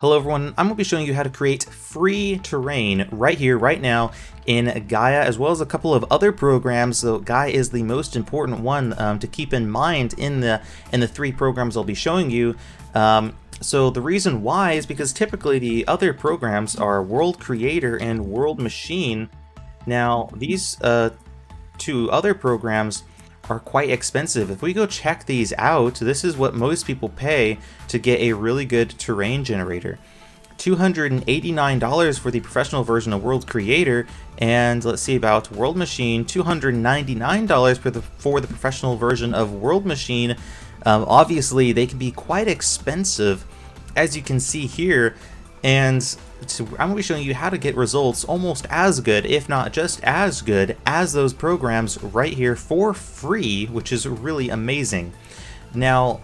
Hello everyone, I'm going to be showing you how to create free terrain right here, right now in Gaia, as well as a couple of other programs. So Gaia is the most important one to keep in mind in the three programs I'll be showing you. So the reason why is because typically the other programs are World Creator and World Machine. Now these two other programs are quite expensive. If we go check these out, this is what most people pay to get a really good terrain generator. $289 for the professional version of World Creator, and let's see about World Machine, $299 for the professional version of World Machine. Obviously, they can be quite expensive, as you can see here, and I'm going to be showing you how to get results almost as good, if not just as good, as those programs right here for free, which is really amazing. Now,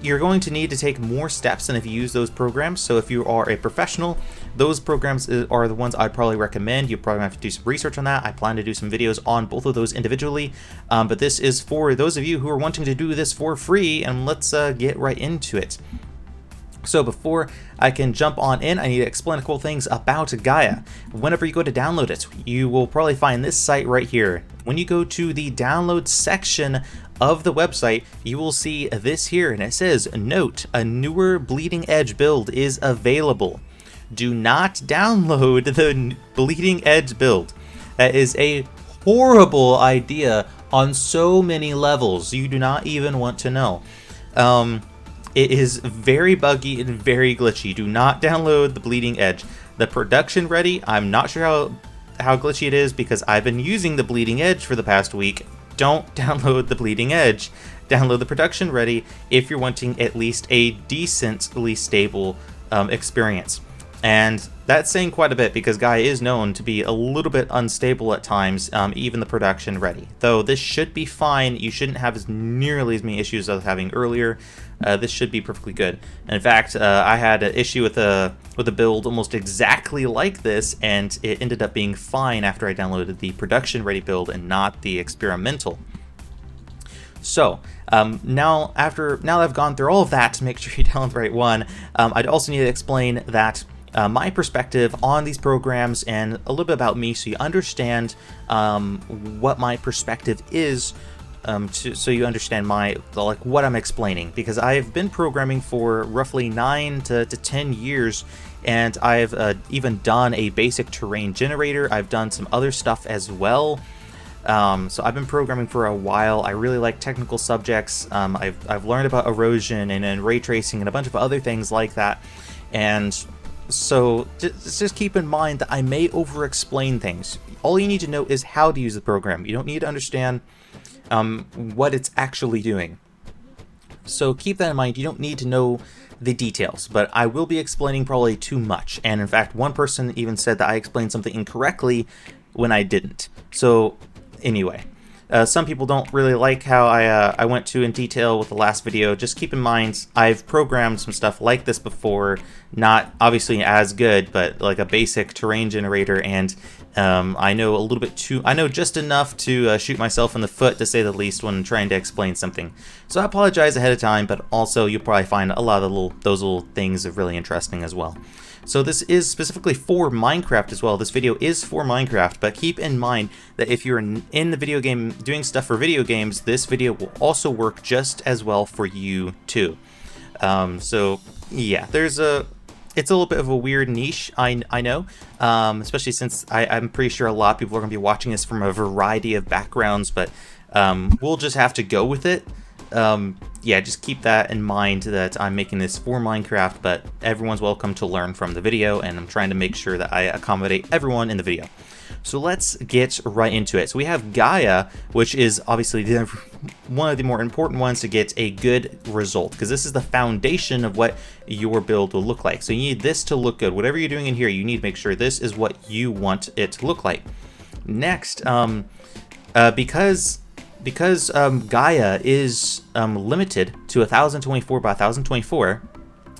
you're going to need to take more steps than if you use those programs. So if you are a professional, those programs are the ones I'd probably recommend. You probably have to do some research on that. I plan to do some videos on both of those individually, but this is for those of you who are wanting to do this for free, and let's get right into it. So before I can jump on in, I need to explain a couple things about Gaia. Whenever you go to download it, you will probably find this site right here. When you go to the download section of the website, you will see this here, and it says, "Note, a newer Bleeding Edge build is available. Do not download the Bleeding Edge build. That is a horrible idea on so many levels you do not even want to know. It is very buggy and very glitchy. Do not download the Bleeding Edge. The production ready, I'm not sure how glitchy it is because I've been using the Bleeding Edge for the past week. Don't download the Bleeding Edge. Download the production ready if you're wanting at least a decently stable experience. And that's saying quite a bit because Gaia is known to be a little bit unstable at times, even the production ready. Though this should be fine. You shouldn't have nearly as many issues as I was having earlier. This should be perfectly good. And in fact, I had an issue with a build almost exactly like this, and it ended up being fine after I downloaded the production ready build and not the experimental. So now that I've gone through all of that to make sure you download the right one, I'd also need to explain that my perspective on these programs and a little bit about me, so you understand what my perspective is, so you understand what I'm explaining, because I've been programming for roughly 9 to 10 years, and I've even done a basic terrain generator. I've done some other stuff as well. So I've been programming for a while. I really like technical subjects. I've learned about erosion and ray tracing and a bunch of other things like that, and so just keep in mind that I may over-explain things. All you need to know is how to use the program. You don't need to understand what it's actually doing. So keep that in mind. You don't need to know the details, but I will be explaining probably too much. And in fact, one person even said that I explained something incorrectly when I didn't. So anyway, some people don't really like how I went to in detail with the last video. Just keep in mind, I've programmed some stuff like this before, not obviously as good, but like a basic terrain generator, and I know just enough to shoot myself in the foot, to say the least, when trying to explain something. So I apologize ahead of time, but also you'll probably find a lot of those little things are really interesting as well. So this is specifically for Minecraft as well. This video is for Minecraft, but keep in mind that if you're in the video game doing stuff for video games, this video will also work just as well for you too. So yeah, it's a little bit of a weird niche, I know, especially since I'm pretty sure a lot of people are going to be watching this from a variety of backgrounds, but we'll just have to go with it. Yeah, just keep that in mind that I'm making this for Minecraft, but everyone's welcome to learn from the video, and I'm trying to make sure that I accommodate everyone in the video. So let's get right into it. So we have Gaia, which is obviously one of the more important ones to get a good result, because this is the foundation of what your build will look like. So you need this to look good. Whatever you're doing in here, you need to make sure this is what you want it to look like. Next, because Gaia is limited to 1024 by 1024,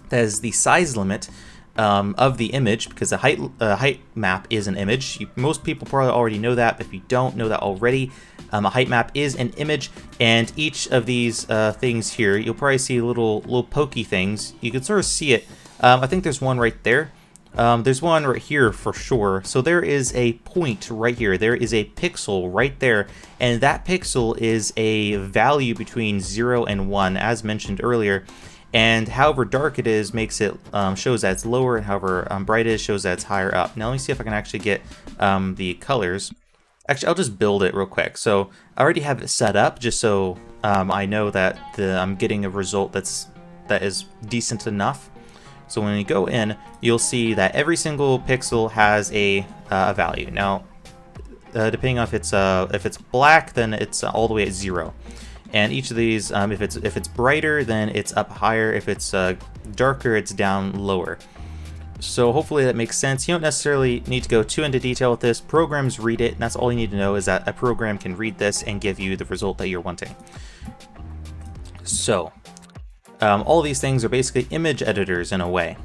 that is the size limit of the image, because the height map is an image. Most people probably already know that, but if you don't know that already, a height map is an image, and each of these things here, you'll probably see little pokey things. You can sort of see it I think there's one right there. There's one right here for sure. So there is a point right here. There is a pixel right there, and that pixel is a value between 0 and 1, as mentioned earlier. And however dark it is makes it shows that it's lower, and however bright it is shows that it's higher up. Now let me see if I can actually get the colors. Actually, I'll just build it real quick. So I already have it set up just so I know that I'm getting a result that is decent enough. So when you go in, you'll see that every single pixel has a value. Now, depending on if it's black, then it's all the way at 0. And each of these, if it's brighter, then it's up higher. If it's darker, it's down lower. So hopefully that makes sense. You don't necessarily need to go too into detail with this. Programs read it, and that's all you need to know is that a program can read this and give you the result that you're wanting. So all these things are basically image editors in a way.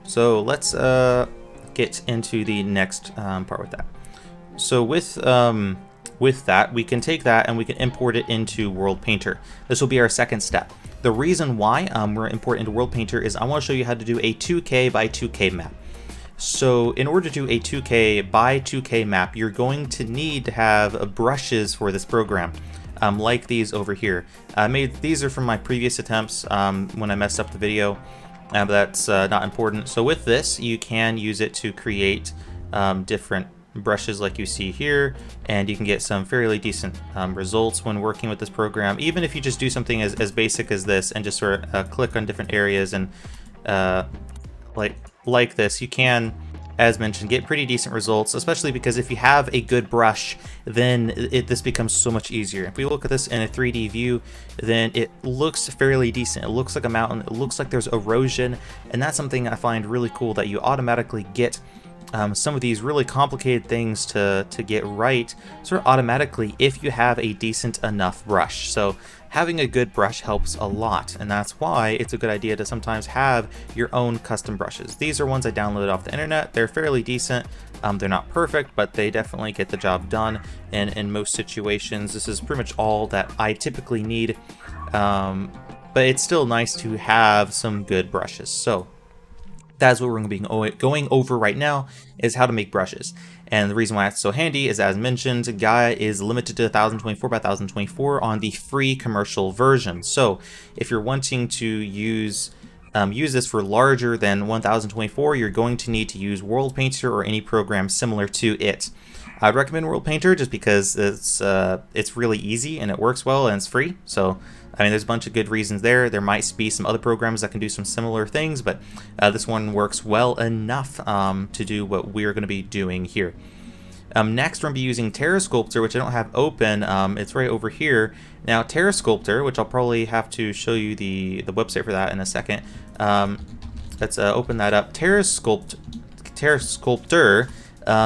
So let's get into the next part with that. So with that, we can take that and we can import it into World Painter. This will be our second step. The reason why we're importing into World Painter is I want to show you how to do a 2K by 2K map. So in order to do a 2K by 2K map, you're going to need to have brushes for this program. Like these over here. These are from my previous attempts when I messed up the video, but that's not important. So with this, you can use it to create different brushes like you see here, and you can get some fairly decent results when working with this program, even if you just do something as basic as this and just sort of click on different areas and like this. You can, as mentioned, get pretty decent results, especially because if you have a good brush, then this becomes so much easier. If we look at this in a 3D view, then it looks fairly decent. It looks like a mountain, it looks like there's erosion, and that's something I find really cool, that you automatically get some of these really complicated things to get right sort of automatically if you have a decent enough brush. So having a good brush helps a lot, and that's why it's a good idea to sometimes have your own custom brushes. These are ones I downloaded off the internet. They're fairly decent. They're not perfect, but they definitely get the job done, and in most situations this is pretty much all that I typically need, but it's still nice to have some good brushes. So that's what we're going to be going over right now, is how to make brushes. And the reason why it's so handy is, as mentioned, Gaia is limited to 1024 by 1024 on the free commercial version. So if you're wanting to use this for larger than 1024, you're going to need to use World Painter or any program similar to it. I'd recommend World Painter just because it's really easy and it works well and it's free. So I mean, there's a bunch of good reasons there. There might be some other programs that can do some similar things, but this one works well enough to do what we're going to be doing here. Next, we're going to be using Terra Sculptor, which I don't have open. It's right over here. Now, Terra Sculptor, which I'll probably have to show you the website for that in a second. Let's open that up. Terra Sculptor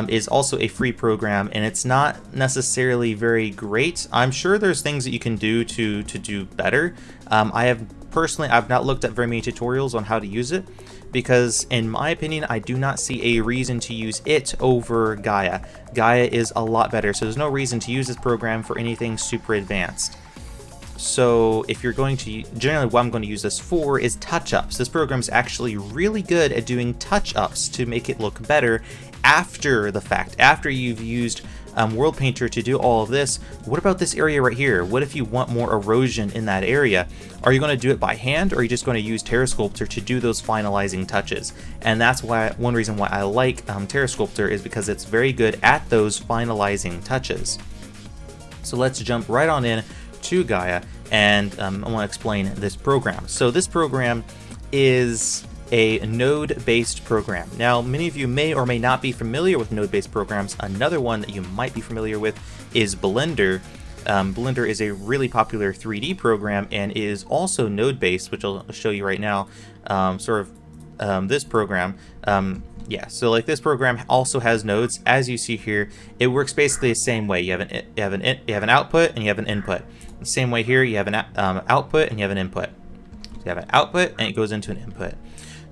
is also a free program, and it's not necessarily very great. I'm sure there's things that you can do to do better. I've not looked at very many tutorials on how to use it, because in my opinion, I do not see a reason to use it over Gaia. Gaia is a lot better, so there's no reason to use this program for anything super advanced. So if you're going to, generally what I'm going to use this for is touch-ups. This program is actually really good at doing touch-ups to make it look better after the fact, after you've used World Painter to do all of this. What about this area right here? What if you want more erosion in that area? Are you going to do it by hand, or are you just going to use Terra Sculptor to do those finalizing touches? And that's why one reason why I like Terra Sculptor is because it's very good at those finalizing touches. So let's jump right on in to Gaia, and I want to explain this program. So this program is a node-based program. Now, many of you may or may not be familiar with node-based programs. Another one that you might be familiar with is Blender. Blender is a really popular 3D program and is also node-based, which I'll show you right now. This program, so like this program also has nodes. As you see here, it works basically the same way. You have an output and you have an input. The same way here, you have an output and you have an input. So you have an output and it goes into an input.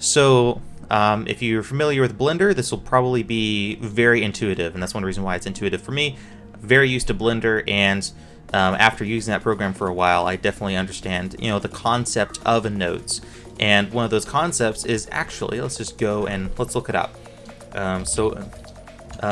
So if you're familiar with Blender, this will probably be very intuitive, and that's one reason why it's intuitive for me. Very used to Blender, and after using that program for a while, I definitely understand, the concept of nodes. And one of those concepts is actually, let's just go and let's look it up.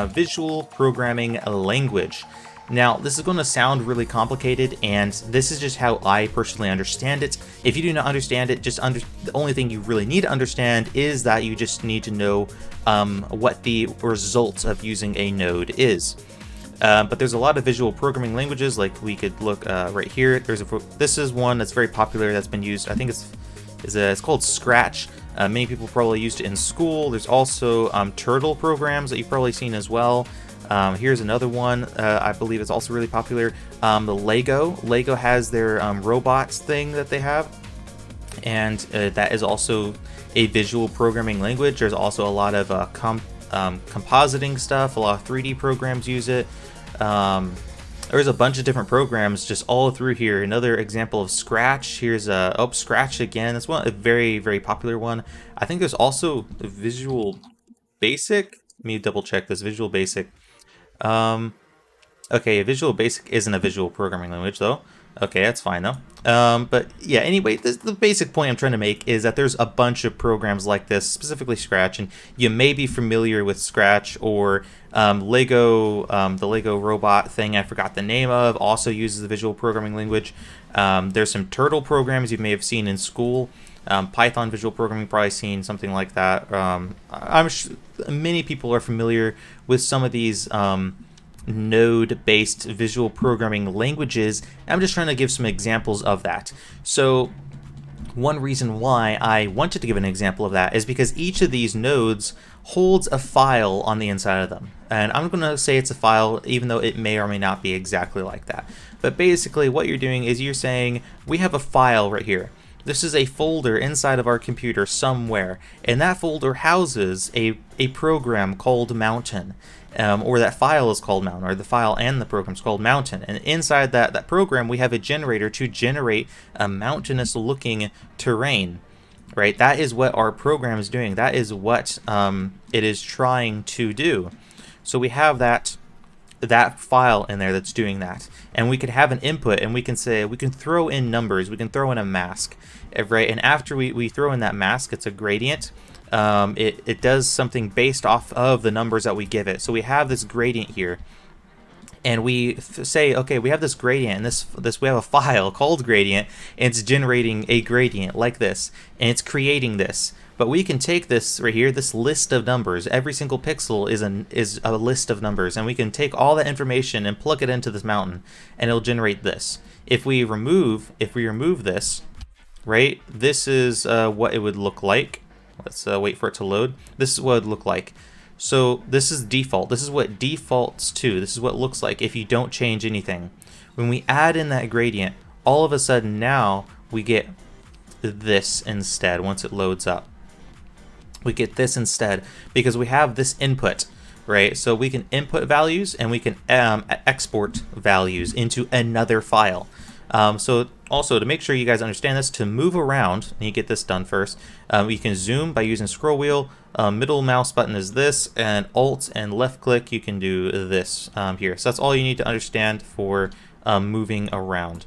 Visual programming language. Now, this is going to sound really complicated, and this is just how I personally understand it. If you do not understand it, the only thing you really need to understand is that you just need to know what the result of using a node is. But there's a lot of visual programming languages, like we could look right here. This is one that's very popular that's been used. I think it's called Scratch. Many people probably used it in school. There's also Turtle programs that you've probably seen as well. Here's another one, I believe it's also really popular. The Lego has their robots thing that they have, and that is also a visual programming language. There's also a lot of compositing stuff. A lot of 3D programs use it. There's a bunch of different programs just all through here. Another example of Scratch. Here's Scratch again. That's a very, very popular one. I think there's also Visual Basic. Let me double check this. Visual Basic. Okay, Visual Basic isn't a visual programming language though. Okay, that's fine though. But yeah, anyway, the basic point I'm trying to make is that there's a bunch of programs like this, specifically Scratch, and you may be familiar with Scratch or Lego, the Lego robot thing I forgot the name of, also uses the visual programming language. There's some Turtle programs you may have seen in school. Python visual programming, probably seen something like that. I'm sure many people are familiar with some of these node-based visual programming languages. I'm just trying to give some examples of that. So one reason why I wanted to give an example of that is because each of these nodes holds a file on the inside of them. And I'm going to say it's a file, even though it may or may not be exactly like that. But basically what you're doing is you're saying, we have a file right here. This is a folder inside of our computer somewhere, and that folder houses a program called Mountain, or that file is called Mountain, or the file and the program is called Mountain. And inside that program, we have a generator to generate a mountainous-looking terrain. Right? That is what our program is doing. That is what it is trying to do. So we have that file in there that's doing that, and we could have an input, and we can throw in numbers, we can throw in a mask, right? And after we throw in that mask, it's a gradient. It does something based off of the numbers that we give it. So we have this gradient here, and we say, okay, we have this gradient, and we have a file called gradient, and it's generating a gradient like this, and it's creating this. But we can take this right here, this list of numbers. Every single pixel is a list of numbers, and we can take all that information and plug it into this mountain, and it'll generate this. If we remove this, right, this is what it would look like. Let's wait for it to load. This is what it would look like. So this is default. This is what it defaults to. This is what it looks like if you don't change anything. When we add in that gradient, all of a sudden now we get this instead once it loads up. We get this instead because we have this input, right? So we can input values and we can export values into another file. So also, to make sure you guys understand this, to move around, and you get this done first, you can zoom by using scroll wheel. Middle mouse button is this, and Alt and left click, you can do this here. So that's all you need to understand for moving around.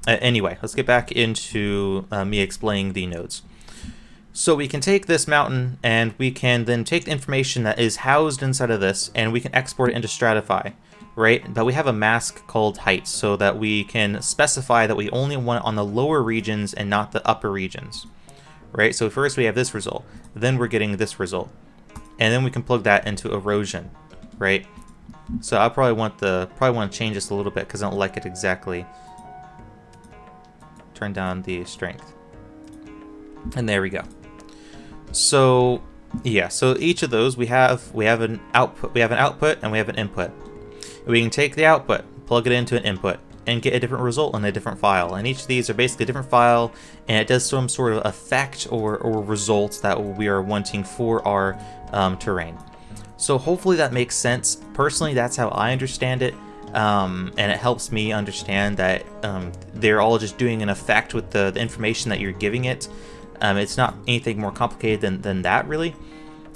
Anyway, let's get back into me explaining the nodes. So we can take this mountain, and we can then take the information that is housed inside of this, and we can export it into Stratify, right? But we have a mask called height, so that we can specify that we only want it on the lower regions and not the upper regions, right? So first we have this result, then we're getting this result, and then we can plug that into erosion, right? So I probably want to change this a little bit because I don't like it exactly. Turn down the strength, and there we go. So yeah, so each of those we have an output, and we have an input. We can take the output, plug it into an input, and get a different result in a different file. And each of these are basically a different file, and it does some sort of effect or results that we are wanting for our terrain. So hopefully that makes sense. Personally, that's how I understand it, and it helps me understand that they're all just doing an effect with the information that you're giving it. It's not anything more complicated than that, really.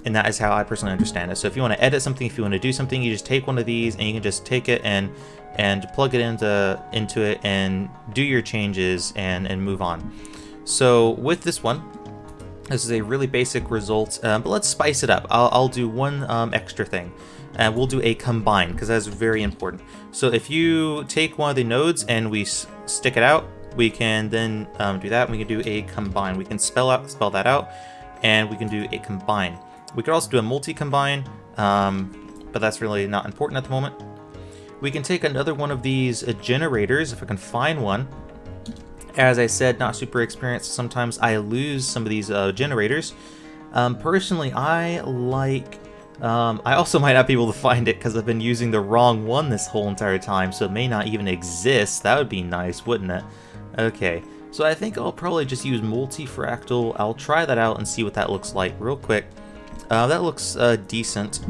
And that is how I personally understand it. So if you want to edit something, if you want to do something, you just take one of these, and you can just take it and plug it into it and do your changes and move on. So with this one, this is a really basic result, but let's spice it up. I'll do one extra thing, and we'll do a combine, because that's very important. So if you take one of the nodes and we stick it out, we can then do that. We can do a combine. We can spell that out, and we can do a combine. We could also do a multi-combine, but that's really not important at the moment. We can take another one of these generators, if I can find one. As I said, not super experienced. Sometimes I lose some of these generators. Personally, I like... I also might not be able to find it because I've been using the wrong one this whole entire time, so it may not even exist. That would be nice, wouldn't it? Okay, so I think I'll probably just use multi-fractal. I'll try that out and see what that looks like real quick. That looks decent.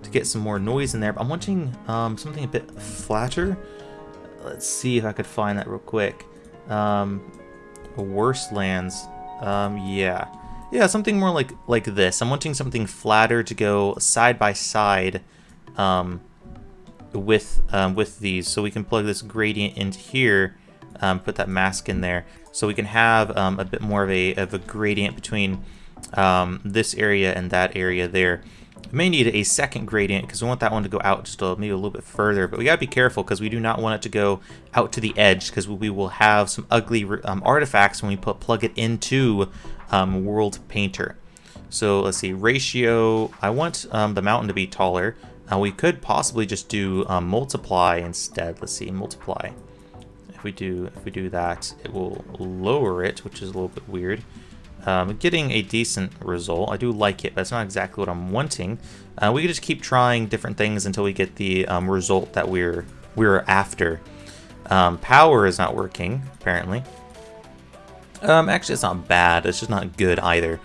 To get some more noise in there, but I'm wanting something a bit flatter. Let's see if I could find that real quick. Worse lands. Yeah, something more like this. I'm wanting something flatter to go side by side with these, so we can plug this gradient into here, put that mask in there, so we can have a bit more of a gradient between this area and that area there. We may need a second gradient because we want that one to go out just maybe a little bit further, but we gotta be careful because we do not want it to go out to the edge, because we will have some ugly artifacts when we plug it into World Painter. So let's see, ratio. I want the mountain to be taller. We could possibly just do multiply instead. Let's see, multiply. If we do that, it will lower it, which is a little bit weird. Getting a decent result. I do like it, but it's not exactly what I'm wanting. We can just keep trying different things until we get the result that we're after. Power is not working, apparently. Actually, it's not bad. It's just not good either.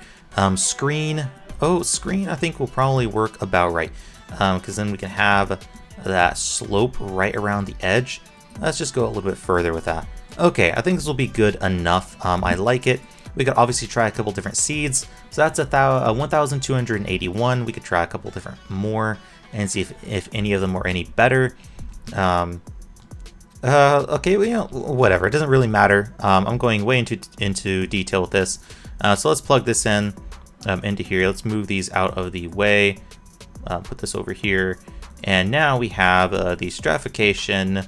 Screen. Oh, screen I think will probably work about right. Because then we can have that slope right around the edge. Let's just go a little bit further with that. Okay, I think this will be good enough. I like it. We could obviously try a couple different seeds. So that's 1,281. We could try a couple different more and see if any of them are any better. Okay, well, you know, whatever. It doesn't really matter. I'm going way into detail with this. So let's plug this in into here. Let's move these out of the way. Put this over here. And now we have the stratification,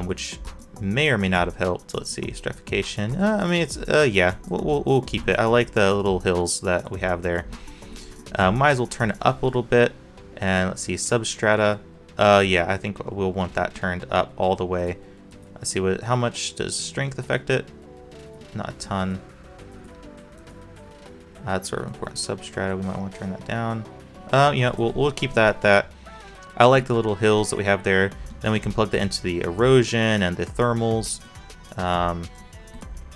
which may or may not have helped. Let's see, stratification. I mean, it's yeah, we'll keep it. I like the little hills that we have there. Might as well turn it up a little bit. And let's see, substrata. Yeah, I think we'll want that turned up all the way. Let's see how much does strength affect it? Not a ton. That's sort of important. Substrata, we might want to turn that down. Yeah, we'll keep that. I like the little hills that we have there. Then we can plug that into the erosion and the thermals. I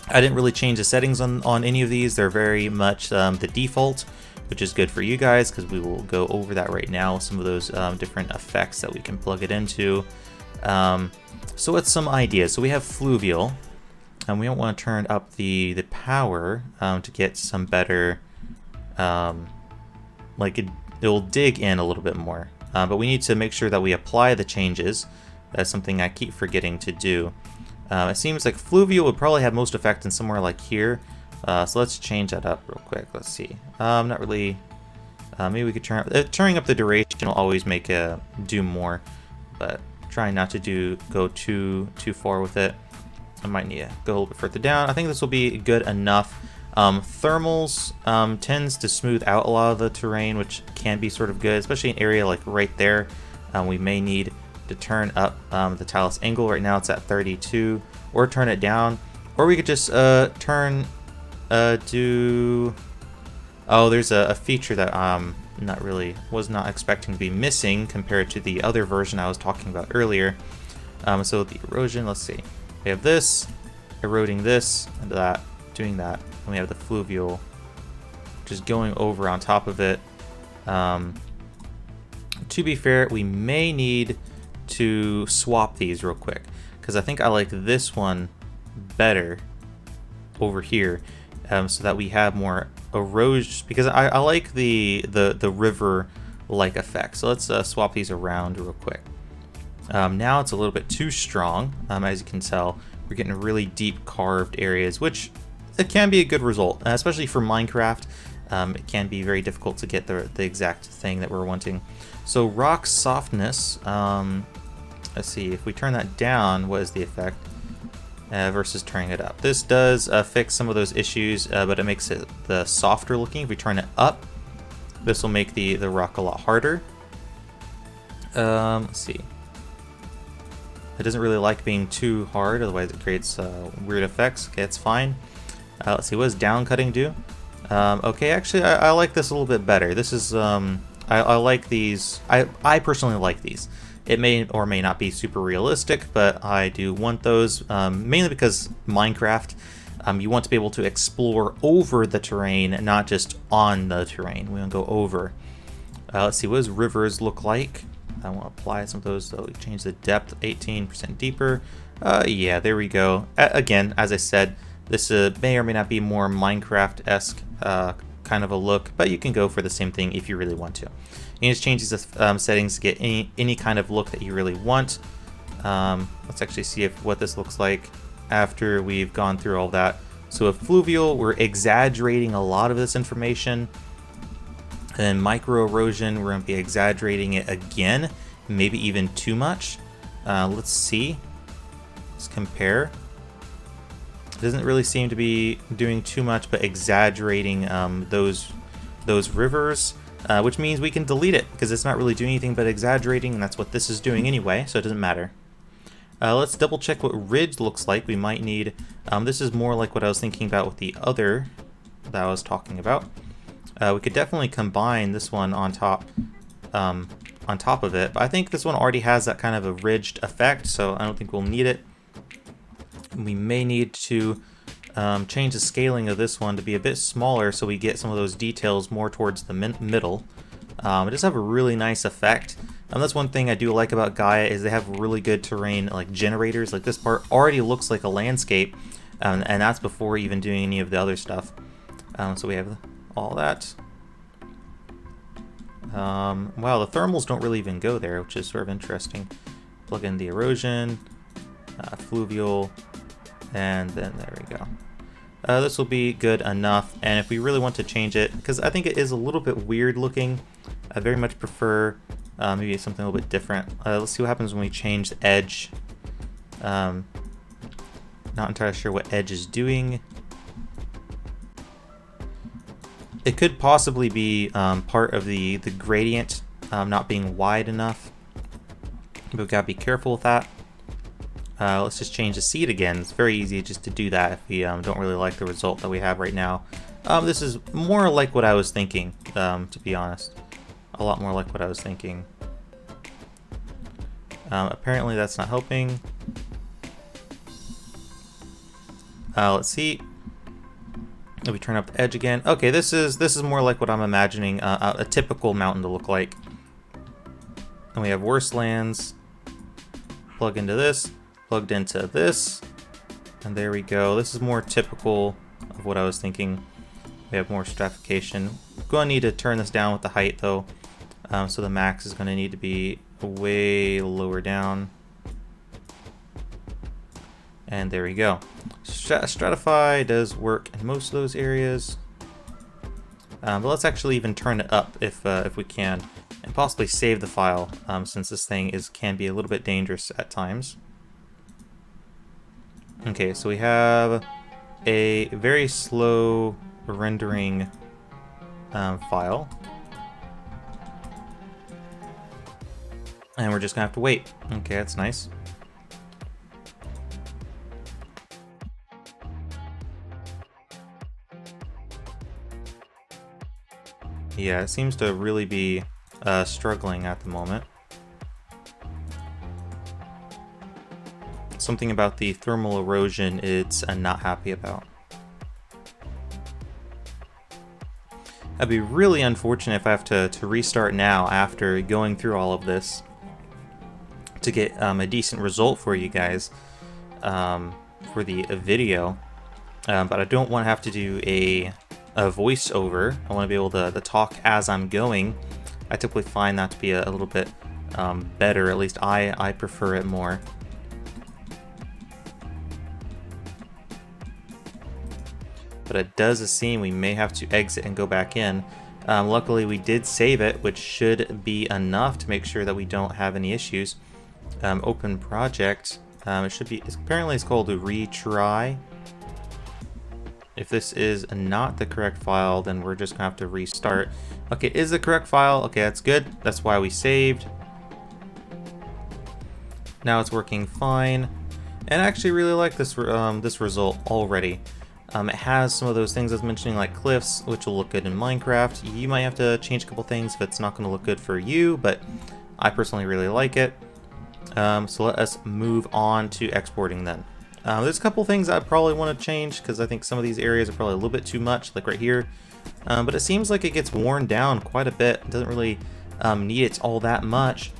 didn't really change the settings on any of these. They're very much the default, which is good for you guys because we will go over that right now. Some of those different effects that we can plug it into. So what's some ideas? So we have fluvial, and we don't want to turn up the power to get some better, like it'll dig in a little bit more. But we need to make sure that we apply the changes. That's something I keep forgetting to do. It seems like fluvial would probably have most effect in somewhere like here. So let's change that up real quick. Let's see. Not really. Maybe we could turning up the duration will always make do more, but trying not to go too far with it. I might need to go a little bit further down. I think this will be good enough. Thermals tends to smooth out a lot of the terrain, which can be sort of good, especially an area like right there. We may need to turn up the talus angle. Right now it's at 32, or turn it down, or we could just oh, there's a feature that was not expecting to be missing compared to the other version I was talking about earlier. So the erosion, let's see, we have this eroding this and that, doing that. And we have the fluvial just going over on top of it. To be fair, we may need to swap these real quick because I think I like this one better over here, so that we have more erosion, because I like the river like effect. So let's swap these around real quick. Now it's a little bit too strong, as you can tell. we're getting really deep carved areas, which it can be a good result, especially for Minecraft. It can be very difficult to get the exact thing that we're wanting. So rock softness, let's see, if we turn that down, what is the effect versus turning it up? This does fix some of those issues, but it makes it the softer looking. If we turn it up, this will make the rock a lot harder. Let's see. It doesn't really like being too hard, otherwise it creates weird effects. Okay, it's fine. Let's see, what does down cutting do? Okay, actually, I like this a little bit better. This is, I like these. I personally like these. It may or may not be super realistic, but I do want those, mainly because Minecraft, you want to be able to explore over the terrain, not just on the terrain. We want to go over. Let's see, what does rivers look like? I want to apply some of those, so we change the depth 18% deeper. Yeah, there we go. Again, as I said, this may or may not be more Minecraft-esque kind of a look, but you can go for the same thing if you really want to. You can just change these settings to get any kind of look that you really want. Let's actually see what this looks like after we've gone through all that. So with fluvial, we're exaggerating a lot of this information. And micro erosion, we're going to be exaggerating it again, maybe even too much. Let's see. Let's compare. It doesn't really seem to be doing too much, but exaggerating those rivers, which means we can delete it because it's not really doing anything but exaggerating, and that's what this is doing anyway, so it doesn't matter. Let's double check what ridge looks like. We might need, this is more like what I was thinking about with the other that I was talking about. We could definitely combine this one on top of it, but I think this one already has that kind of a ridged effect, so I don't think we'll need it. We may need to change the scaling of this one to be a bit smaller so we get some of those details more towards the middle. It does have a really nice effect. And that's one thing I do like about Gaia is they have really good terrain like generators. Like this part already looks like a landscape, and that's before even doing any of the other stuff. So we have all that. Wow, the thermals don't really even go there, which is sort of interesting. Plug in the erosion, fluvial, and then there we go. This will be good enough, and if we really want to change it, because I think it is a little bit weird looking, I very much prefer maybe something a little bit different. Let's see what happens when we change the edge. Not entirely sure what edge is doing. It could possibly be part of the gradient not being wide enough, but we've got to be careful with that. Let's just change the seed again. It's very easy just to do that if we don't really like the result that we have right now. This is more like what I was thinking, to be honest. A lot more like what I was thinking. Apparently that's not helping. Let's see. If we turn up the edge again. Okay, this is more like what I'm imagining a typical mountain to look like. And we have worse lands. Plug into this. Plugged into this. And there we go. This is more typical of what I was thinking. We have more stratification. Going to need to turn this down with the height though. So the max is going to need to be way lower down. And there we go. Stratify does work in most of those areas. But let's actually even turn it up if we can, and possibly save the file, since this thing can be a little bit dangerous at times. Okay, so we have a very slow rendering file. And we're just gonna have to wait. Okay, that's nice. Yeah, it seems to really be struggling at the moment. Something about the thermal erosion it's not happy about. That'd be really unfortunate if I have to restart now after going through all of this to get a decent result for you guys for the video. But I don't want to have to do a voiceover. I want to be able to talk as I'm going. I typically find that to be a little bit better. At least I prefer it more. but it does seem we may have to exit and go back in. Luckily, we did save it, which should be enough to make sure that we don't have any issues. Open project. It should be, apparently it's called a retry. If this is not the correct file, then we're just gonna have to restart. Okay, is the correct file. Okay, that's good. That's why we saved. Now it's working fine. And I actually really like this this result already. It has some of those things I was mentioning, like cliffs, which will look good in Minecraft. You might have to change a couple things if it's not going to look good for you, but I personally really like it. So let us move on to exporting then. There's a couple things I probably want to change because I think some of these areas are probably a little bit too much, like right here. But it seems like it gets worn down quite a bit. It doesn't really need it all that much.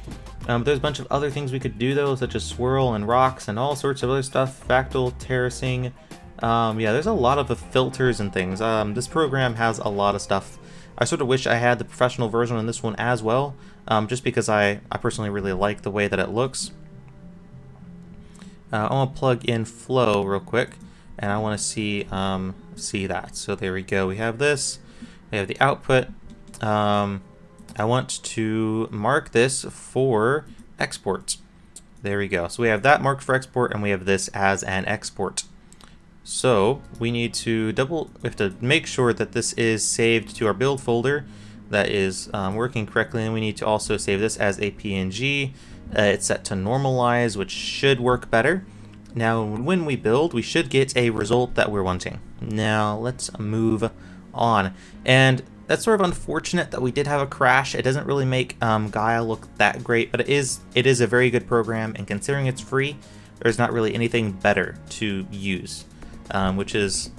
There's a bunch of other things we could do though, such as swirl and rocks and all sorts of other stuff. Fractal, terracing. Yeah, there's a lot of the filters and things. This program has a lot of stuff. I sort of wish I had the professional version on this one as well, just because I personally really like the way that it looks. I want to plug in flow real quick, and I want to see that. So there we go. We have this. We have the output. I want to mark this for export. There we go. So we have that marked for export, and we have this as an export. So we need to we have to make sure that this is saved to our build folder that is working correctly, and we need to also save this as a PNG. It's set to normalize, which should work better. Now when we build, we should get a result that we're wanting. Now let's move on. And that's sort of unfortunate that we did have a crash. It doesn't really make Gaia look that great, but it is a very good program, and considering it's free, there's not really anything better to use, which is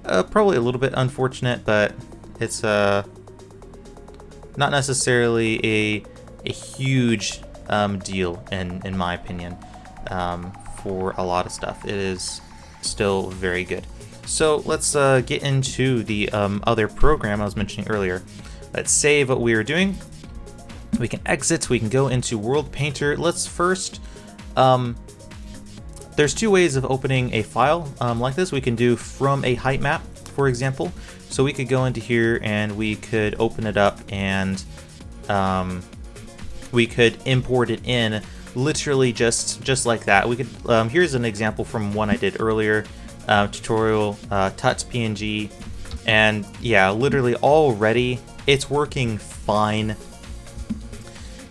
probably a little bit unfortunate, but it's not necessarily a huge deal in my opinion. For a lot of stuff, it is still very good. So let's get into the other program I was mentioning earlier. Let's save what we were doing. We can exit. We can go into World Painter. Let's first. There's two ways of opening a file like this. We can do from a height map, for example. So we could go into here and we could open it up, and we could import it in literally just like that. We could. Here's an example from one I did earlier. Tutorial tuts PNG, and yeah, literally already it's working fine.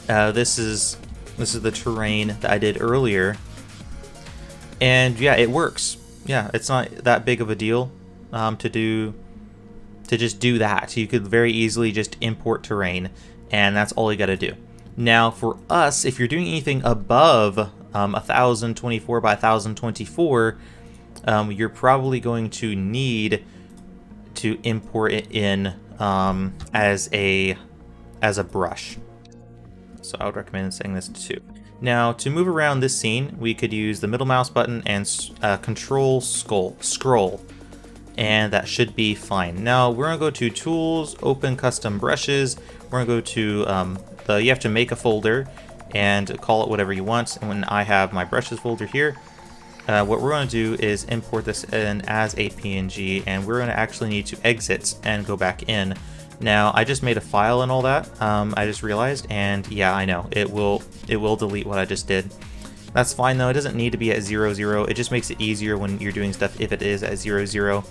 This is the terrain that I did earlier, and yeah, it works. Yeah, it's not that big of a deal to just do that. You could very easily just import terrain, and that's all you got to do. Now for us, if you're doing anything above 1024 by 1024, you're probably going to need to import it in as a brush. So I would recommend setting this to 2. Now to move around this scene, we could use the middle mouse button and control scroll, and that should be fine. Now we're gonna go to Tools, Open Custom Brushes. We're gonna go to you have to make a folder and call it whatever you want. And when I have my brushes folder here, what we're going to do is import this in as a PNG, and we're going to actually need to exit and go back in. Now I just made a file and all that. I just realized, and yeah, I know it will delete what I just did. That's fine though. It doesn't need to be at 0, 0. It just makes it easier when you're doing stuff if it is at 0, 0,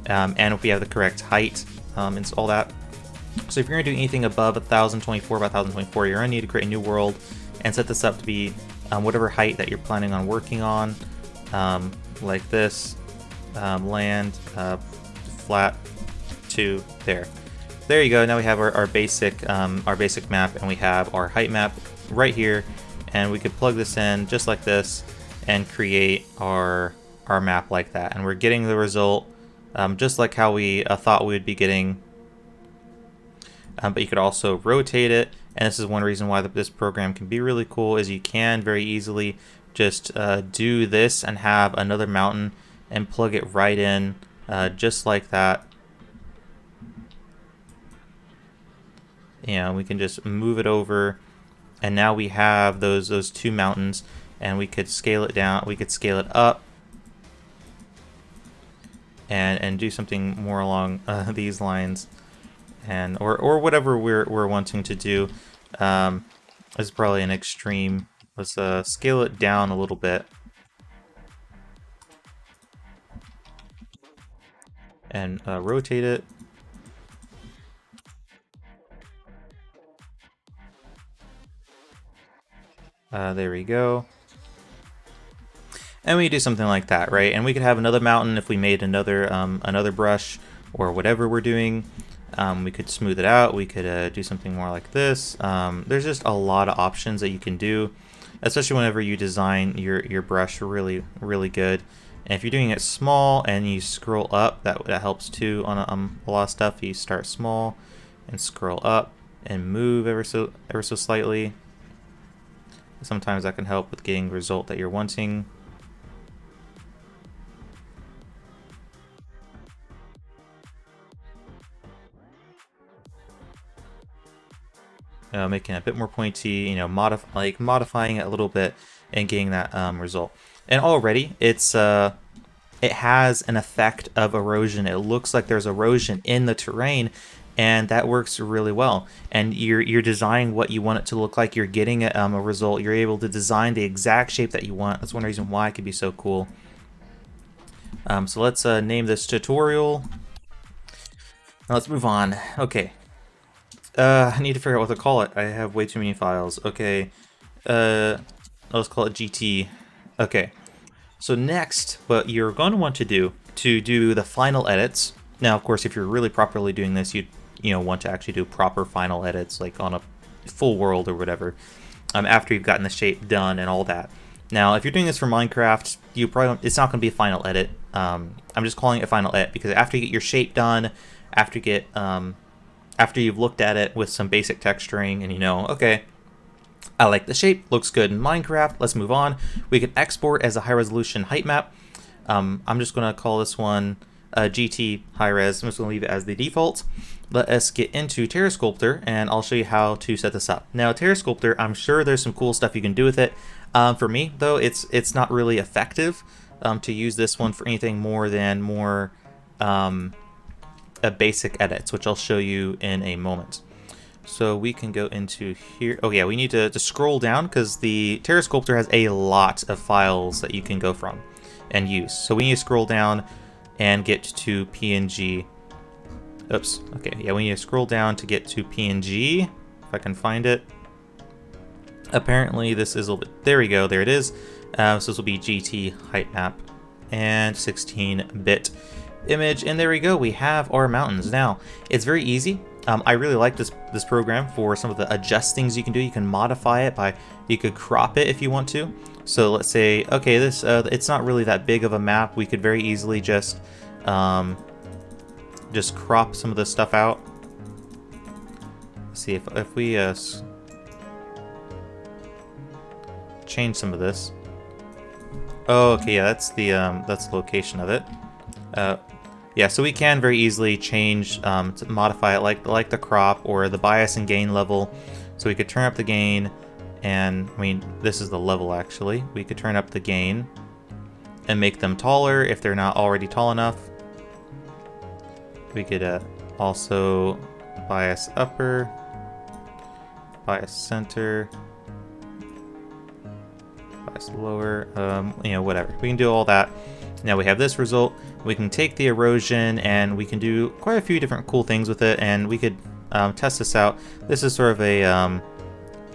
and if we have the correct height and all that. So if you're going to do anything above 1024 by 1024, you're going to need to create a new world and set this up to be whatever height that you're planning on working on. Like this, land, flat, 2, there you go. Now we have our basic map, and we have our height map right here, and we could plug this in just like this and create our map like that, and we're getting the result just like how we thought we would be getting. But you could also rotate it, and this is one reason why this program can be really cool, is you can very easily just do this and have another mountain and plug it right in just like that. We can just move it over, and now we have those two mountains, and we could scale it down, we could scale it up, and do something more along these lines, and or whatever we're wanting to do. This is probably an extreme. Let's scale it down a little bit and rotate it. There we go. And we do something like that, right? And we could have another mountain if we made another brush or whatever we're doing. We could smooth it out. We could do something more like this. There's just a lot of options that you can do, especially whenever you design your brush really, really good. And if you're doing it small and you scroll up, that helps too on a lot of stuff. You start small and scroll up and move ever so slightly. Sometimes that can help with getting the result that you're wanting. Making it a bit more pointy, you know, modifying it a little bit and getting that result. And already it has an effect of erosion. It looks like there's erosion in the terrain, and that works really well. And you're designing what you want it to look like. You're getting a result. You're able to design the exact shape that you want. That's one reason why it could be so cool. So let's name this tutorial. Now let's move on. Okay. I need to figure out what to call it. I have way too many files. Okay. Let's call it GT. Okay. So next, what you're going to want to do the final edits. Now, of course, if you're really properly doing this, you want to actually do proper final edits, like on a full world or whatever, after you've gotten the shape done and all that. Now, if you're doing this for Minecraft, it's not going to be a final edit. I'm just calling it a final edit because after you get your shape done, after you've looked at it with some basic texturing and okay, I like the shape, looks good in Minecraft, let's move on. We can export as a high resolution height map. I'm just going to call this one GT high res. I'm just going to leave it as the default. Let us get into Terra Sculptor and I'll show you how to set this up. Now, Terra Sculptor, I'm sure there's some cool stuff you can do with it. For me, though, it's not really effective to use this one for anything more than basic edits, which I'll show you in a moment. So we can go into here. Oh yeah, we need to scroll down because the Terra Sculptor has a lot of files that you can go from and use. So we need to scroll down and get to PNG. Oops. Okay, yeah, we need to scroll down to get to PNG, if I can find it. Apparently this is a little bit, there we go, there it is. So this will be GT height map and 16-bit image, and there we go, we have our mountains. Now, it's very easy. I really like this program for some of the adjustings you can do. You can modify it you could crop it if you want to. So let's say, okay, this it's not really that big of a map. We could very easily just crop some of this stuff out. Let's see if we change some of this. Oh, okay, yeah, that's the location of it. Yeah, so we can very easily change, to modify it like the crop or the bias and gain level. So we could turn up the gain, and I mean, this is the level actually. We could turn up the gain and make them taller if they're not already tall enough. We could also bias upper, bias center, bias lower, whatever. We can do all that. Now we have this result. We can take the erosion and we can do quite a few different cool things with it, and we could test this out. This is sort of a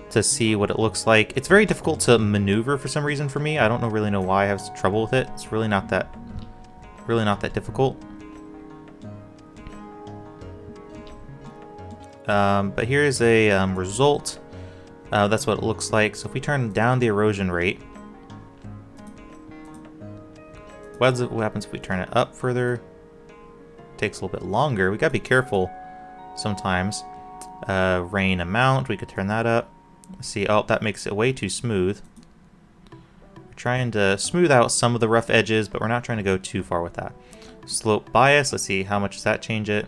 to see what it looks like. It's very difficult to maneuver for some reason for me. I don't really know why I have trouble with it. It's really not that difficult. But here's a result. That's what it looks like. So if we turn down the erosion rate, what happens if we turn it up further? It takes a little bit longer. We gotta be careful sometimes. Rain amount, we could turn that up. See, oh, that makes it way too smooth. We're trying to smooth out some of the rough edges, but we're not trying to go too far with that. Slope bias, let's see, how much does that change it?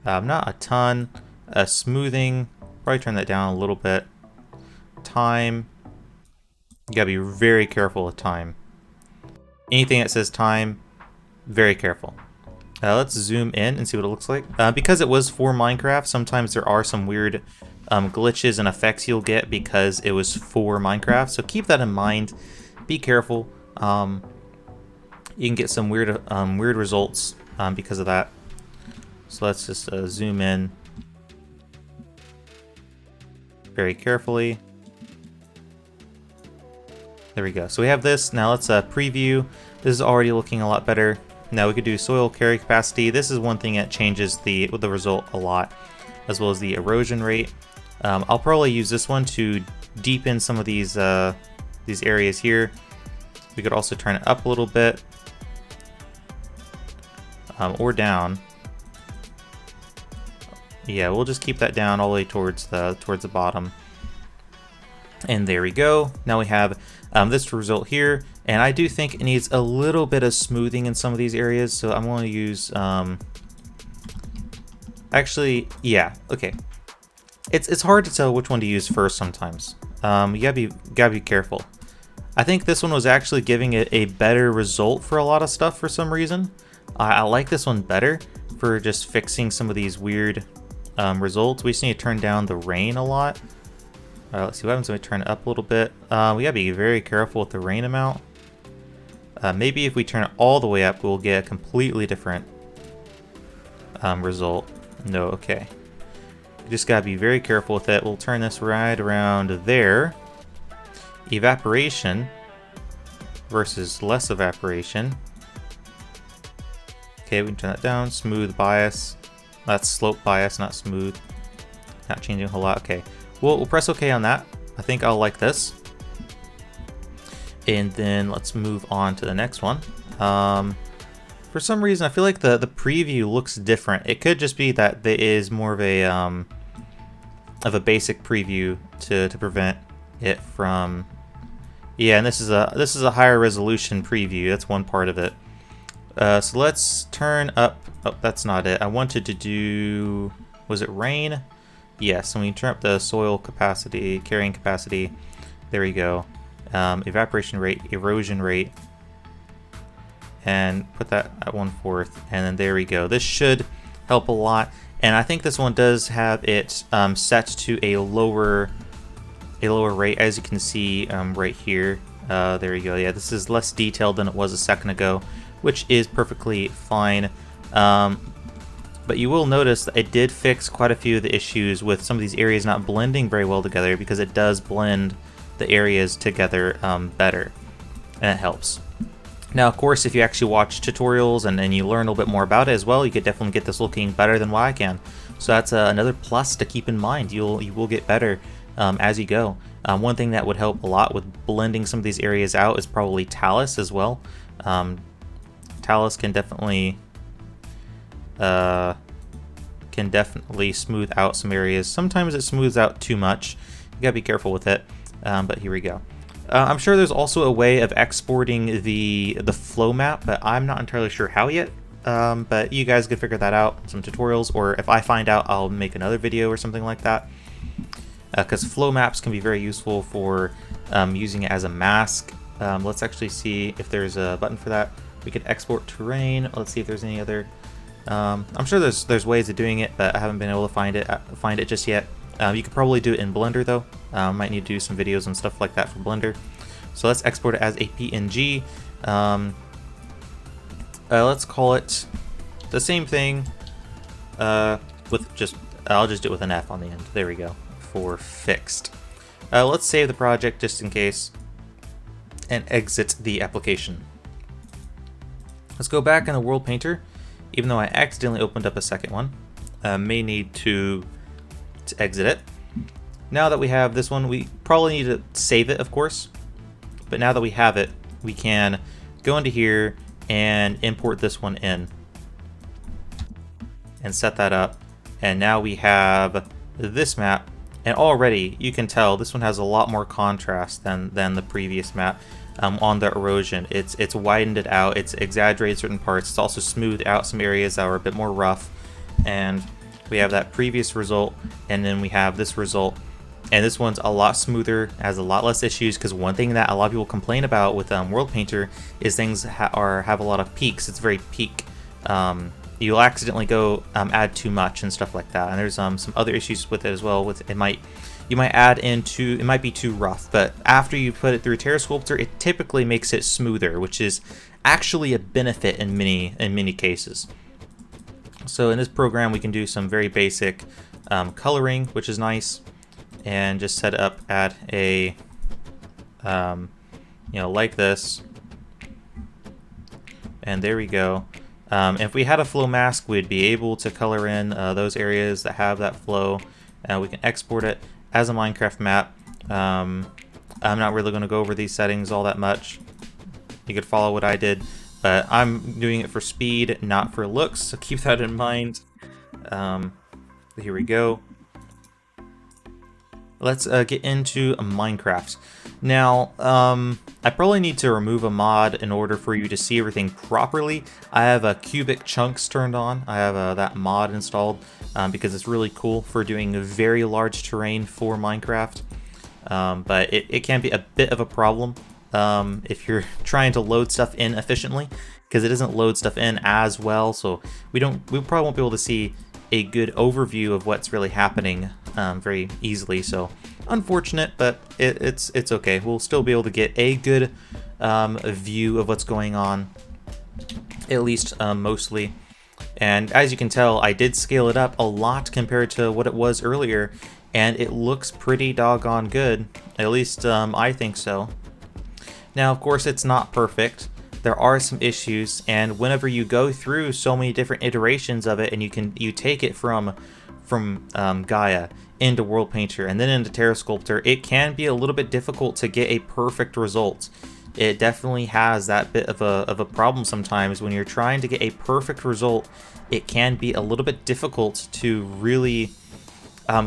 Not a ton. Smoothing, probably turn that down a little bit. Time, you gotta be very careful with time. anything that says time, very careful. Let's zoom in and see what it looks like. Because it was for Minecraft, sometimes there are some weird glitches and effects you'll get because it was for Minecraft. So keep that in mind. Be careful. You can get some weird results because of that. So let's just zoom in very carefully. There we go. So we have this. Now let's preview. This is already looking a lot better. Now we could do soil carry capacity. This is one thing that changes the result a lot, as well as the erosion rate. I'll probably use this one to deepen some of these areas here. We could also turn it up a little bit, or down. Yeah, we'll just keep that down all the way towards the bottom. And there we go. Now we have this result here, and I do think it needs a little bit of smoothing in some of these areas, so I'm going to use actually, yeah, okay. It's hard to tell which one to use first sometimes. You gotta be careful. I think this one was actually giving it a better result for a lot of stuff for some reason. I like this one better for just fixing some of these weird results. We just need to turn down the rain a lot. Let's see what happens when we turn it up a little bit. We gotta be very careful with the rain amount. Maybe if we turn it all the way up, we'll get a completely different result. No, okay. You just gotta be very careful with it. We'll turn this right around there. Evaporation versus less evaporation. Okay, we can turn that down. Smooth bias. That's slope bias, not smooth. Not changing a whole lot. Okay. We'll press OK on that. I think I'll like this. And then let's move on to the next one. For some reason, I feel like the preview looks different. It could just be that there is more of a basic preview to prevent it from. Yeah, and this is a higher resolution preview. That's one part of it. So let's turn up. Oh, that's not it. I wanted to do. Was it rain? Yes, and we turn up the soil capacity, carrying capacity. There we go. Evaporation rate, erosion rate, and put that at 1/4. And then there we go. This should help a lot. And I think this one does have it set to a lower rate, as you can see right here. There we go. Yeah, this is less detailed than it was a second ago, which is perfectly fine. But you will notice that it did fix quite a few of the issues with some of these areas not blending very well together, because it does blend the areas together better, and it helps. Now, of course, if you actually watch tutorials and you learn a little bit more about it as well, you could definitely get this looking better than what I can. So that's another plus to keep in mind. You will get better as you go. One thing that would help a lot with blending some of these areas out is probably talus as well. Talus can definitely smooth out some areas. Sometimes it smooths out too much. You gotta be careful with it. But here we go. I'm sure there's also a way of exporting the flow map, but I'm not entirely sure how yet. But you guys could figure that out, some tutorials, or if I find out, I'll make another video or something like that. Because flow maps can be very useful for using it as a mask. Let's actually see if there's a button for that. We could export terrain. Let's see if there's any other. I'm sure there's ways of doing it, but I haven't been able to find it just yet. You could probably do it in Blender though. Might need to do some videos and stuff like that for Blender. So let's export it as a PNG. Let's call it the same thing. I'll just do it with an F on the end. There we go. For fixed. Let's save the project just in case, and exit the application. Let's go back in the World Painter. Even though I accidentally opened up a second one, may need to exit it. Now that we have this one, we probably need to save it, of course. But now that we have it, we can go into here and import this one in and set that up. And now we have this map, and already you can tell this one has a lot more contrast than the previous map. On the erosion, it's widened it out, it's exaggerated certain parts, it's also smoothed out some areas that are a bit more rough, and we have that previous result, and then we have this result. And this one's a lot smoother, has a lot less issues, because one thing that a lot of people complain about with World Painter is things have a lot of peaks. It's very peak. You'll accidentally go add too much and stuff like that. And there's some other issues with it as well. You might add into, it might be too rough, but after you put it through Terra Sculptor, it typically makes it smoother, which is actually a benefit in many cases. So in this program, we can do some very basic coloring, which is nice, and just set up at a, like this, and there we go. If we had a flow mask, we'd be able to color in those areas that have that flow. We can export it as a Minecraft map. I'm not really going to go over these settings all that much. You could follow what I did, but I'm doing it for speed, not for looks, so keep that in mind. Here we go. Let's get into Minecraft. Now, I probably need to remove a mod in order for you to see everything properly. I have cubic chunks turned on. I have that mod installed because it's really cool for doing very large terrain for Minecraft. But it can be a bit of a problem if you're trying to load stuff in efficiently, because it doesn't load stuff in as well. So we probably won't be able to see a good overview of what's really happening very easily. So unfortunate, but it's okay. We'll still be able to get a good view of what's going on, at least mostly. And as you can tell, I did scale it up a lot compared to what it was earlier, and it looks pretty doggone good. At least I think so. Now, of course, it's not perfect. There are some issues, and whenever you go through so many different iterations of it, and you take it from Gaia into World Painter and then into Terra Sculptor, it can be a little bit difficult to get a perfect result. It definitely has that bit of a problem sometimes. When you're trying to get a perfect result, it can be a little bit difficult to really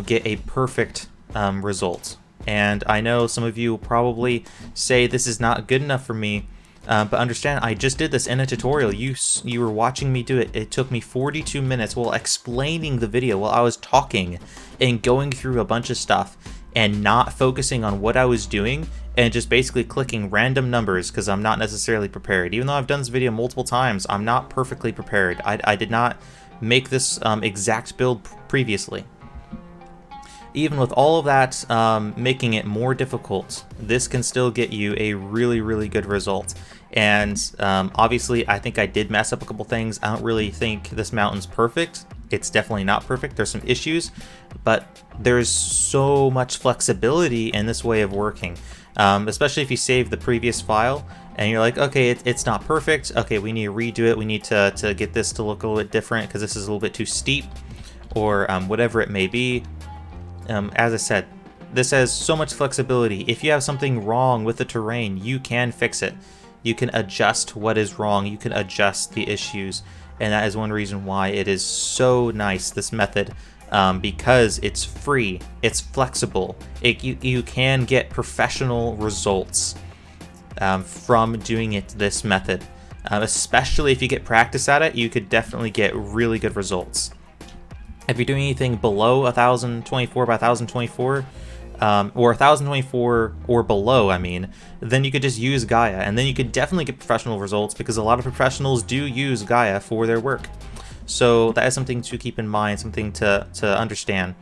get a perfect result. And I know some of you will probably say this is not good enough for me. But understand, I just did this in a tutorial. You were watching me do it. It took me 42 minutes while explaining the video, while I was talking and going through a bunch of stuff and not focusing on what I was doing and just basically clicking random numbers because I'm not necessarily prepared. Even though I've done this video multiple times, I'm not perfectly prepared. I did not make this exact build previously. Even with all of that making it more difficult, this can still get you a really, really good result. And obviously, I think I did mess up a couple things. I don't really think this mountain's perfect. It's definitely not perfect. There's some issues, but there's so much flexibility in this way of working. Especially if you save the previous file and you're like, okay, it's not perfect. Okay, we need to redo it. We need to get this to look a little bit different because this is a little bit too steep, or whatever it may be. As I said, this has so much flexibility. If you have something wrong with the terrain, you can fix it. You can adjust what is wrong. You can adjust the issues. And that is one reason why it is so nice, this method, because it's free, it's flexible. You can get professional results from doing it this method. Especially if you get practice at it, you could definitely get really good results. If you're doing anything below 1024 by 1024, or 1024 or below, I mean, then you could just use Gaia, and then you could definitely get professional results because a lot of professionals do use Gaia for their work. So that is something to keep in mind, something to understand.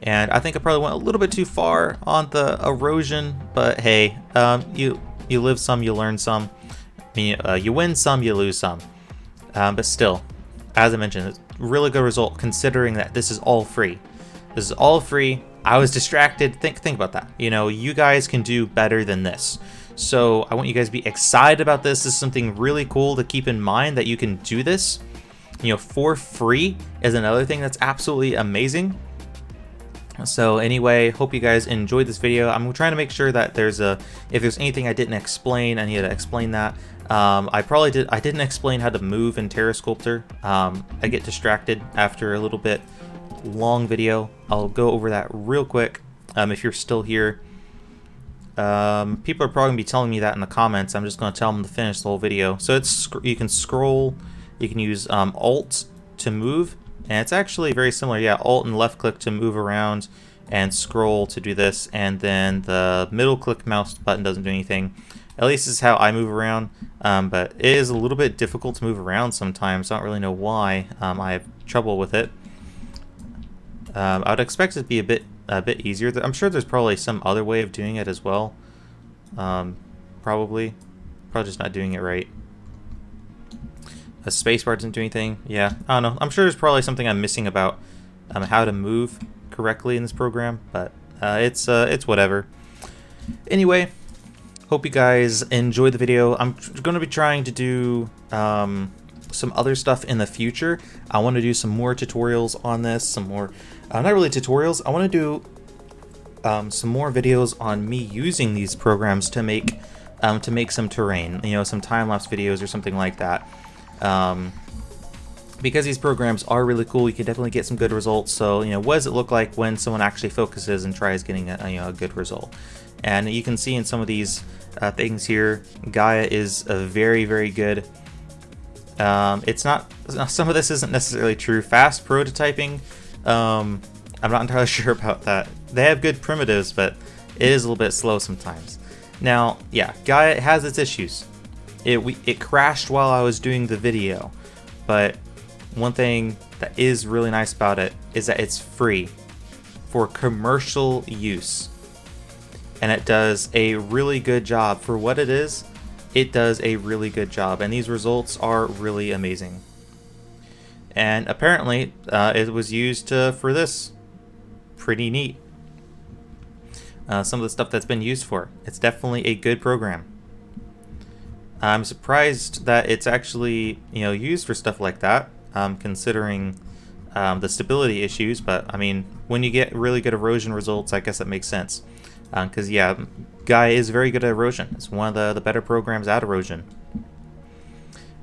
And I think I probably went a little bit too far on the erosion, but hey, you live some, you learn some. I mean, you win some, you lose some. But still, as I mentioned, it's a really good result considering that this is all free. This is all free. I was distracted. Think about that. You know, you guys can do better than this. So I want you guys to be excited about this. This is something really cool to keep in mind, that you can do this, you know, for free is another thing that's absolutely amazing. So anyway, hope you guys enjoyed this video. I'm trying to make sure that if there's anything I didn't explain, I need to explain that. I didn't explain how to move in Terra Sculptor. I get distracted after a little bit long video. I'll go over that real quick. If you're still here, people are probably gonna be telling me that in the comments. I'm just gonna tell them to finish the whole video. So you can scroll, you can use Alt to move, and it's actually very similar. Yeah, Alt and left click to move around, and scroll to do this, and then the middle click mouse button doesn't do anything. At least this is how I move around, but it is a little bit difficult to move around sometimes. I don't really know why. I have trouble with it. I would expect it to be a bit easier. I'm sure there's probably some other way of doing it as well. Probably just not doing it right. A spacebar doesn't do anything. Yeah, I don't know. I'm sure there's probably something I'm missing about how to move correctly in this program, but it's whatever. Anyway, hope you guys enjoyed the video. I'm going to be trying to do some other stuff in the future. I want to do some more tutorials on this, some more, not really tutorials. I want to do some more videos on me using these programs to make some terrain, you know, some time-lapse videos or something like that. Because these programs are really cool, you can definitely get some good results. So, you know, what does it look like when someone actually focuses and tries getting a good result? And you can see in some of these things here, Gaia is a very, very good. It's not. Some of this isn't necessarily true. Fast prototyping, I'm not entirely sure about that. They have good primitives, but it is a little bit slow sometimes. Now, yeah, Gaia has its issues. It crashed while I was doing the video, but one thing that is really nice about it is that it's free for commercial use, and it does a really good job for what it is. It does a really good job, and these results are really amazing. And apparently, it was used for this. Pretty neat. Some of the stuff that's been used for. It's definitely a good program. I'm surprised that it's actually, you know, used for stuff like that, considering the stability issues. But I mean, when you get really good erosion results, I guess that makes sense. Because yeah, Gaia is very good at erosion. It's one of the better programs at erosion.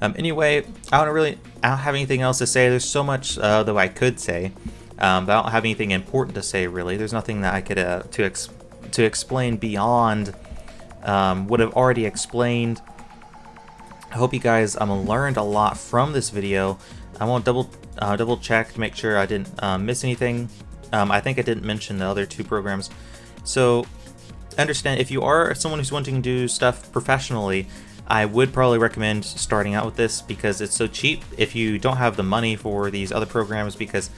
Anyway, I don't have anything else to say. There's so much that I could say, but I don't have anything important to say really. There's nothing that I could to explain beyond what I've already explained. I hope you guys learned a lot from this video. I want to double check to make sure I didn't miss anything. I think I didn't mention the other two programs. So understand, if you are someone who's wanting to do stuff professionally, I would probably recommend starting out with this because it's so cheap. If you don't have the money for these other programs, because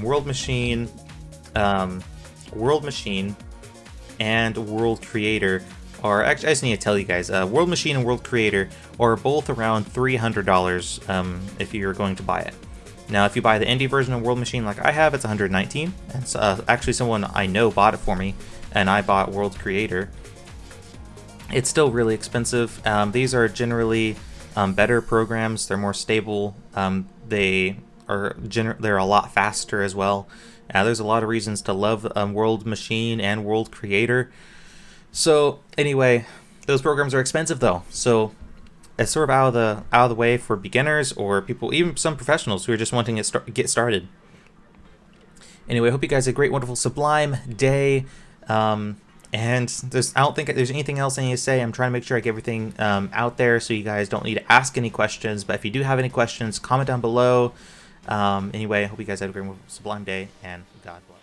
World Machine and World Creator are actually, I just need to tell you guys, World Machine and World Creator are both around $300 if you're going to buy it. Now, if you buy the indie version of World Machine like I have, it's $119. And actually, someone I know bought it for me, and I bought World Creator. It's still really expensive. These are generally better programs. They're more stable. They're a lot faster as well. There's a lot of reasons to love World Machine and World Creator. So anyway, those programs are expensive though. So it's sort of out of the way for beginners or people, even some professionals who are just wanting to get started. Anyway, I hope you guys have a great, wonderful, sublime day. And I don't think there's anything else I need to say. I'm trying to make sure I get everything out there so you guys don't need to ask any questions. But if you do have any questions, comment down below. Anyway, I hope you guys have a great, wonderful, sublime day, and God bless.